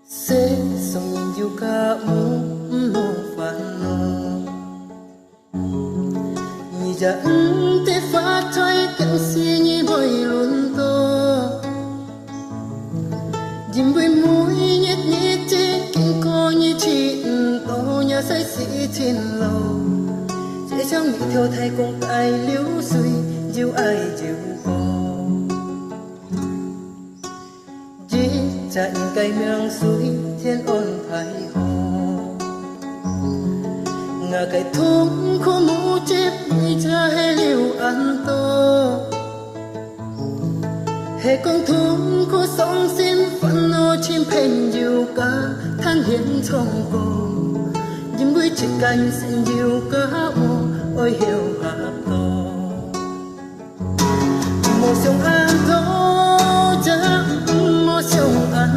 sẽ sống nhìn yêu cả nô phản nô nhị dạ te phát thoại cảnh si nhị bồi luôn to dìm bơi mũi nhét nhét chế kinh co như chị to nhà say sĩ trên lầu sẽ cho nghĩ theo thay cùng ai liếu suy yêu ai chịu con chỉ chạy cây miệng suối thiên ôn phải hồ ngà cây thúng khô mũ chép đi cha hay liều ăn to hệ con thúng khô sống xin phận nô chim phèn yêu ca than hiến trong cô những buổi chỉ canh xin yêu ca ôi hiểu hạ to một sông an to chắc một sông an